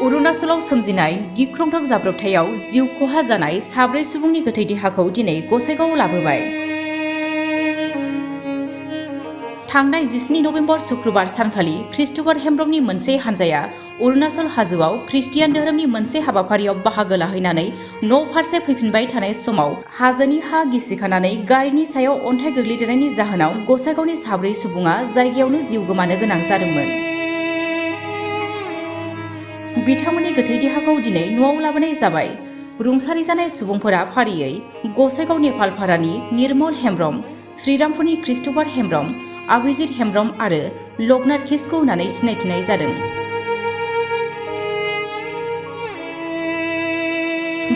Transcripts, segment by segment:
अरुणाचलाव सोमजिनाय गिख्रंथाव जाब्रबथायाव जिउ खहा जानाय 4 सुबुंनि गोथै देहाखौ दिनै गसाइगावआव लाबोबाय। थांनाय 17 नभेम्बर शुक्रबार सानखालि ख्रिस्ट'फार हेम्ब्रमनि मोनसे हानजाया अरुणाचल हाजोआव ख्रिस्टियान धोरोमनि मोनसे हाबाफारियाव बाहागो लाहैनानै न' फारसे फैफिनबाय थानाय समाव हाजोनि हा गिसिखानानै गारिनि सायाव अन्थाइ गोग्लैदेरनायनि जाहोनाव गसाइगावनि 4 सुबुङा जायगायावनो जिउ गोमानो गोनां जादोंमोन। बिथांमोननि गोथै देहाखौ दिनै न'आव लाबोनाय जाबाय। रुंसारि जानाय सुबुंफोरा फारियै गसाइगाव नेपालपारानि निर्मल हेम्ब्रम, श्रीरामपुरनि ख्रिस्ट'फार हेम्ब्रम, अभिजित हेम्ब्रम आरो लकनाथ किसखौ होननानै सिनायथिनाय जादों।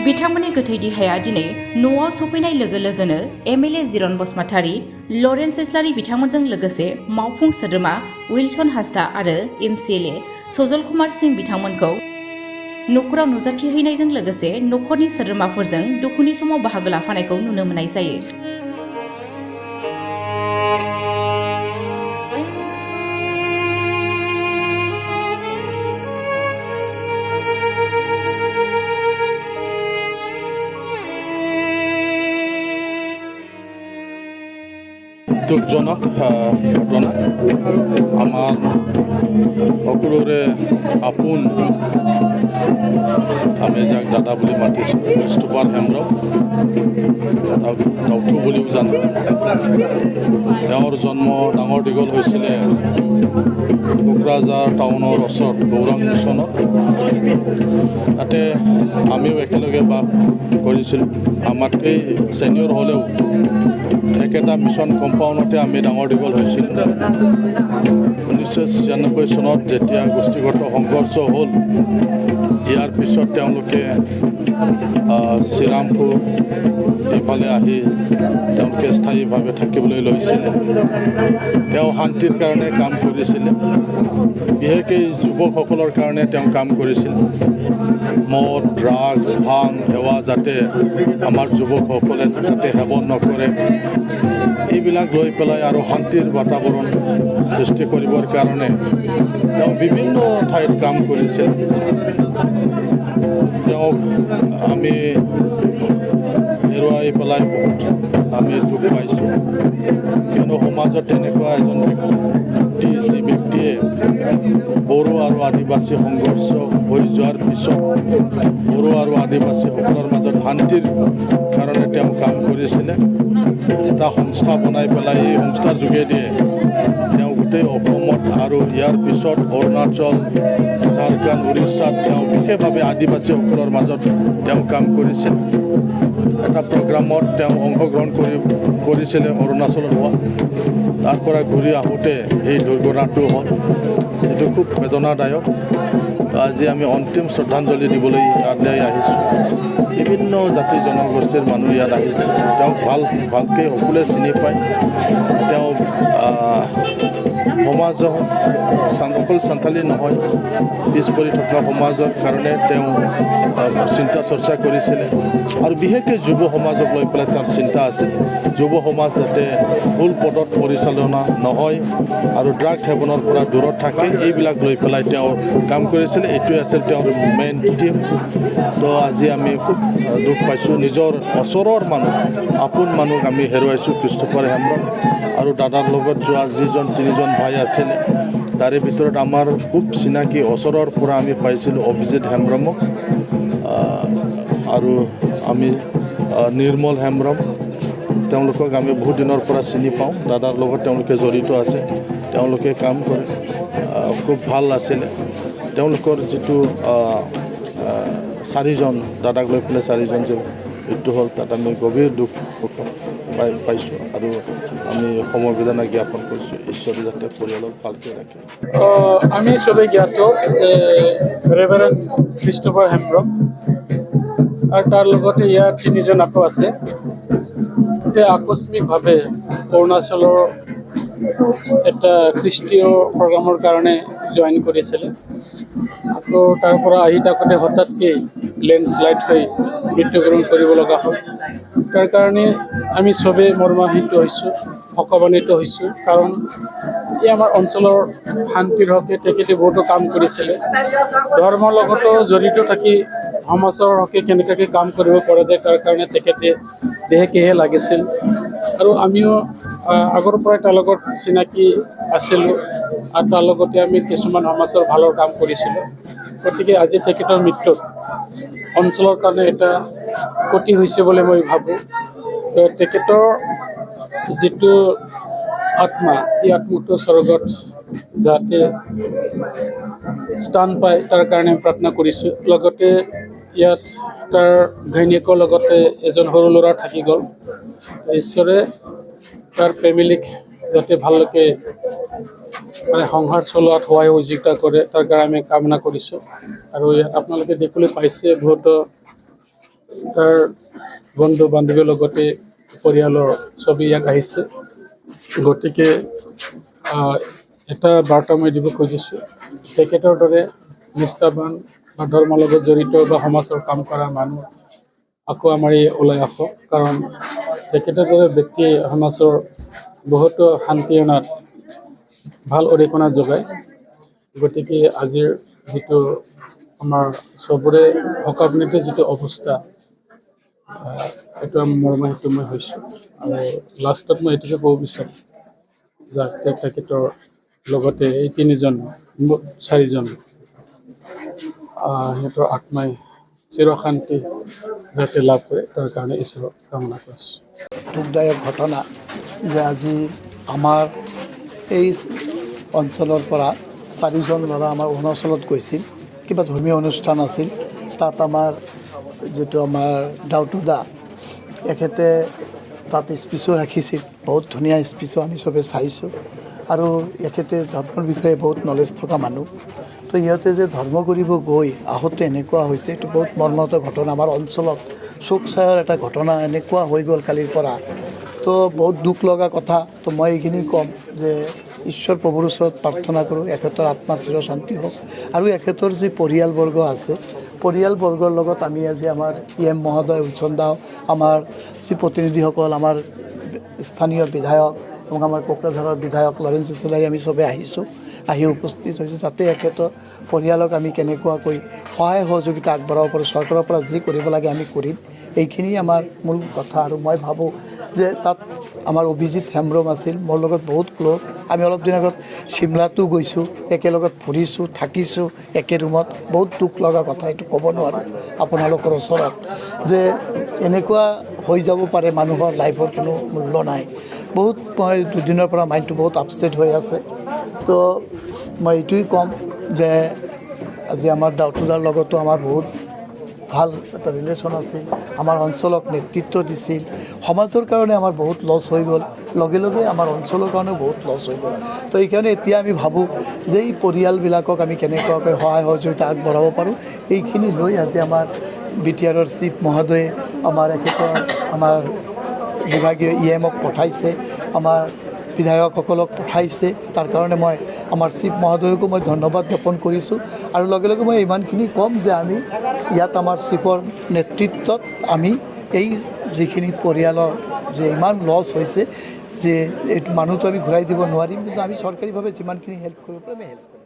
बिथांमोननि गोथै देहाया दिनै न'आव सफैनाय लोगो लोगोनो एमएलए जिरन बसुमतारी, लरेन्स इस्लारि बिथांमोनजों लोगोसे मावफुं सोद्रोमा उइलसन हासदा आरो एमसिएलए सजल कुमार सिंह बिथांमोनखौ न'खराव नुजाथिहैनायजों लोगोसे न'खरनि सोद्रोमाफोरजों दुखुनि समाव बाहागो लाफानायखौ नुनो मोननाय जायो। দুঃখজনক ঘটনা আমার সকলোৰে আপোন আমি যাক দাদা বুলি মাতিছোঁ খ্ৰীষ্টোফাৰ হেম্ব্ৰম, ডাউথু বুলিও জানো। তেওঁৰ জন্ম ডাঙৰ দীঘল হৈছিলে কোকৰাঝাৰ টাউনৰ ওচৰত গৌৰাং মিছনত। তাতে আমিও একেলগে বাস কৰিছিলোঁ। আমাতকৈ ছিনিয়ৰ হ'লেও একেটা মিছন কম্পাউণ্ডতে আমি ডাঙৰ দীঘল হৈছিলোঁ। 1996 চনত যেতিয়া গোষ্ঠীগত সংঘৰ্ষ হ'ল, ইয়াৰ পিছত তেওঁলোকে শ্ৰীৰামপুৰ এইফালে আহি তেওঁলোকে স্থায়ীভাৱে থাকিবলৈ লৈছিলে। তেওঁ শান্তিৰ কাৰণে কাম কৰিছিলে, বিশেষকৈ যুৱকসকলৰ কাৰণে তেওঁ কাম কৰিছিল। মদ, ড্ৰাগছ, ভাং সেৱা যাতে আমাৰ যুৱকসকলে যাতে সেৱন নকৰে, এইবিলাক লৈ পেলাই আৰু শান্তিৰ বাতাবৰণ সৃষ্টি কৰিবৰ কাৰণে তেওঁ বিভিন্ন ঠাইত কাম কৰিছিল। তেওঁক আমি হেৰুৱাই পেলাই বহুত আমি দুখ পাইছোঁ। কিয়নো সমাজত তেনেকুৱা এজন ব্যক্তি, যি ব্যক্তিয়ে বড়ো আৰু আদিবাসী সংঘৰ্ষ হৈ যোৱাৰ পিছত বড়ো আৰু আদিবাসীসকলৰ মাজত শান্তিৰ কাৰণে তেওঁ কাম কৰিছিলে। এটা সংস্থা বনাই পেলাই এই সংস্থাৰ যোগেদিয়ে তেওঁ গোটেই অসমত আৰু ইয়াৰ পিছত অৰুণাচল, ঝাৰখণ্ড, উৰিষ্যাত তেওঁ বিশেষভাৱে আদিবাসীসকলৰ মাজত তেওঁ কাম কৰিছিল। এটা প্ৰগ্ৰামত তেওঁ অংশগ্ৰহণ কৰিছিলে অৰুণাচলত হোৱা। তাৰ পৰা ঘূৰি আহোঁতে এই দুৰ্ঘটনাটো হ'ল, যিটো খুব বেদনাদায়ক। আজি আমি অন্তিম শ্ৰদ্ধাঞ্জলি দিবলৈ ইয়ালৈ আহিছোঁ। বিভিন্ন জাতি জনগোষ্ঠীৰ মানুহ ইয়াত আহিছে। তেওঁক ভালকৈ সকলোৱে চিনি পায়। তেওঁ সমাজৰ অকল সান্থালী নহয়, পিছ পৰি থকা সমাজৰ কাৰণে তেওঁ চিন্তা চৰ্চা কৰিছিলে। আৰু বিশেষকৈ যুৱ সমাজক লৈ পেলাই তেওঁৰ চিন্তা আছিল। যুৱ সমাজ যাতে ভুল পথত পৰিচালনা নহয় আৰু ড্ৰাগছ সেৱনৰ পৰা দূৰত থাকে, এইবিলাক লৈ পেলাই তেওঁ কাম কৰিছিলে। এইটোৱে আছিল তেওঁৰ মেইন টিম। তো আজি আমি খুব দুখ পাইছোঁ। নিজৰ ওচৰৰ মানুহ, আপোন মানুহক আমি হেৰুৱাইছোঁ। খ্ৰীষ্টোফাৰ হেম্ব্ৰম আৰু দাদাৰ লগত যোৱা যিজন 3জন ভাই আছিলে, তাৰে ভিতৰত আমাৰ খুব চিনাকি ওচৰৰ পৰা আমি পাইছিলোঁ অভিজিত হেম্ব্ৰমক, আৰু আমি নিৰ্মল হেম্ব্ৰম, তেওঁলোকক আমি বহুত দিনৰ পৰা চিনি পাওঁ। দাদাৰ লগত তেওঁলোকে জড়িত আছে, তেওঁলোকে কাম কৰে। খুব ভাল আছিলে। তেওঁলোকৰ যিটো 4জন দাদাক লৈ পেলাই 4জন যে মৃত্যু হ'ল, তাত আমি গভীৰ দুখ পাইছোঁ আৰু আমি সমবেদনা জ্ঞাপন কৰিছোঁ। ঈশ্বৰে যাতে পৰিয়ালক ভালকৈ ৰাখে। আমি সবেই জ্ঞাত যে ৰেভাৰেণ্ড খ্ৰীষ্টোফাৰ হেম্ব্ৰম আৰু তাৰ লগতে ইয়াৰ 3জন আকৌ আছে। আকস্মিকভাৱে অৰুণাচলৰ এটা খ্ৰীষ্টীয় প্ৰগ্ৰামৰ কাৰণে জইন কৰিছিলে। আকৌ তাৰ পৰা আহি থাকোঁতে হঠাৎকৈ লেণ্ডশ্লাইড হৈ মৃত্যুবৰণ কৰিব লগা হ'ল। তাৰ কাৰণে আমি চবেই মৰ্মাহত হৈছোঁ, শোকান্বিত হৈছোঁ কাৰণ ই আমাৰ অঞ্চলৰ শান্তিৰ হকে তেখেতে বহুতো কাম কৰিছিলে ধৰ্মৰ লগতো জড়িত থাকি সমাজৰ হকে কেনেকৈ কাম কৰিব পৰা যায় তাৰ কাৰণে তেখেতে দেহে লাগিছিল আৰু আমিও আগৰ পৰাই তাৰ লগত চিনাকি আছিলোঁ আৰু তাৰ লগতে আমি কিছুমান সমাজৰ ভালৰ কাম কৰিছিলোঁ গতিকে আজি তেখেতৰ মৃত্যুত অঞ্চলৰ কাৰণে এটা ক্ষতি হৈছে বুলি মই ভাবোঁ তেখেতৰ যিটো আত্মা এই আত্মাটো স্বৰ্গত যাতে স্থান পায় তাৰ কাৰণে প্ৰাৰ্থনা কৰিছোঁ লগতে ইয়াত তাৰ ঘৈণীয়েকৰ লগতে এজন সৰু ল'ৰা থাকি গ'ল ঈশ্বৰে তাৰ ফেমিলিক যাতে ভালকৈ মানে সংসাৰ চলোৱাত সহায় সহযোগিতা কৰে তাৰ কাৰণে আমি কামনা কৰিছোঁ আৰু ইয়াত আপোনালোকে দেখিবলৈ পাইছে বহুতো তাৰ বন্ধু বান্ধৱীৰ লগতে পৰিয়ালৰ ছবি ইয়াত আহিছে গতিকে এটা বাৰ্তা মই দিব খুজিছোঁ তেখেতৰ দৰে নিষ্ঠাবান বা ধৰ্মৰ লগত জড়িত বা সমাজৰ কাম কৰা মানুহ আকৌ আমাৰ এই ওলাই আহক কাৰণ তেখেতৰ দৰে ব্যক্তিয়ে সমাজৰ বহুতো শান্তি অনাত ভাল অৰিহণা যোগায় গতিকে আজিৰ যিটো আমাৰ চবৰে শোকান্বিত যিটো অৱস্থা এইটো মৰ্মাহত মই হৈছোঁ আৰু লাষ্টত মই এইটোকে ক'ব বিচাৰোঁ যাতে তেখেতৰ লগতে এই চাৰিজন সিহঁতৰ আত্মাই চিৰশান্তি যাতে লাভ কৰে তাৰ কাৰণে ঈশ্বৰক কামনা কৰিছোঁ দুখদায়ক ঘটনা যে আজি আমাৰ এই অঞ্চলৰ পৰা 4জন ল'ৰা আমাৰ অৰুণাচলত গৈছিল কিবা ধৰ্মীয় অনুষ্ঠান আছিল তাত আমাৰ যিটো আমাৰ দাউতুদা এখেতে তাত স্পীচো ৰাখিছিল বহুত ধুনীয়া স্পীচো আমি চবে চাইছোঁ আৰু এখেতে ধৰ্মৰ বিষয়ে বহুত নলেজ থকা মানুহ তো ইহঁতে যে ধৰ্ম কৰিব গৈ আহোঁতে এনেকুৱা হৈছে এইটো বহুত মৰ্মান্তিক ঘটনা আমাৰ অঞ্চলত চোকচায়ৰ এটা ঘটনা এনেকুৱা হৈ গ'ল কালিৰ পৰা তো বহুত দুখ লগা কথা তো মই এইখিনি ক'ম যে ঈশ্বৰ প্ৰভুৰ ওচৰত প্ৰাৰ্থনা কৰোঁ এখেতৰ আত্মাৰ চিৰশান্তি হওক আৰু এখেতৰ যি পৰিয়ালবৰ্গ আছে পৰিয়ালবৰ্গৰ লগত আমি আজি আমাৰ PM মহোদয় উলচন্দাও আমাৰ যি প্ৰতিনিধিসকল আমাৰ স্থানীয় বিধায়ক এবং আমাৰ কোকৰাঝাৰৰ বিধায়ক লৰেন্স চেলাৰী আমি চবে আহিছোঁ আহি উপস্থিত হৈছোঁ যাতে এখেতৰ পৰিয়ালক আমি কেনেকুৱাকৈ সহায় সহযোগিতা আগবঢ়াব পাৰোঁ চৰকাৰৰ পৰা যি কৰিব লাগে আমি কৰিম এইখিনি আমাৰ মূল কথা আৰু মই ভাবোঁ যে তাত আমাৰ অভিজিত হেমব্ৰম আছিল মোৰ লগত বহুত ক্ল'জ আমি অলপ দিন আগত চিমলাতো গৈছোঁ একেলগত ফুৰিছোঁ থাকিছোঁ একে ৰুমত বহুত দুখ লগা কথা এইটো ক'ব নোৱাৰোঁ আপোনালোকৰ ওচৰত যে এনেকুৱা হৈ যাব পাৰে মানুহৰ লাইফৰ কোনো মূল্য নাই বহুত মই দুদিনৰ পৰা মাইণ্ডটো বহুত আপছেট হৈ আছে তো মই এইটোৱেই ক'ম যে আজি আমাৰ দাউতুদাৰ লগতো আমাৰ বহুত ভাল এটা ৰিলেশ্যন আছিল আমাৰ অঞ্চলক নেতৃত্ব দিছিল সমাজৰ কাৰণে আমাৰ বহুত লছ হৈ গ'ল লগে লগে আমাৰ অঞ্চলৰ কাৰণেও বহুত লছ হৈ গ'ল তো এইকাৰণে এতিয়া আমি ভাবোঁ যে এই পৰিয়ালবিলাকক আমি কেনেকুৱাকৈ সহায় সহযোগিতা আগবঢ়াব পাৰোঁ এইখিনি লৈ আজি আমাৰ BTRৰ চিফ মহোদয়ে আমাৰ এখেতৰ আমাৰ বিভাগীয় EMক পঠাইছে আমাৰ বিধায়কসকলক পঠাইছে তাৰ কাৰণে মই আমাৰ চিফ মহোদয়কো মই ধন্যবাদ জ্ঞাপন কৰিছোঁ আৰু লগে লগে মই ইমানখিনি ক'ম যে আমি ইয়াত আমাৰ চিফৰ নেতৃত্বত আমি এই যিখিনি পৰিয়ালৰ যে ইমান লছ হৈছে যে এইটো মানুহটো আমি ঘূৰাই দিব নোৱাৰিম কিন্তু আমি চৰকাৰীভাৱে যিমানখিনি হেল্প কৰিব পাৰোঁ আমি হেল্প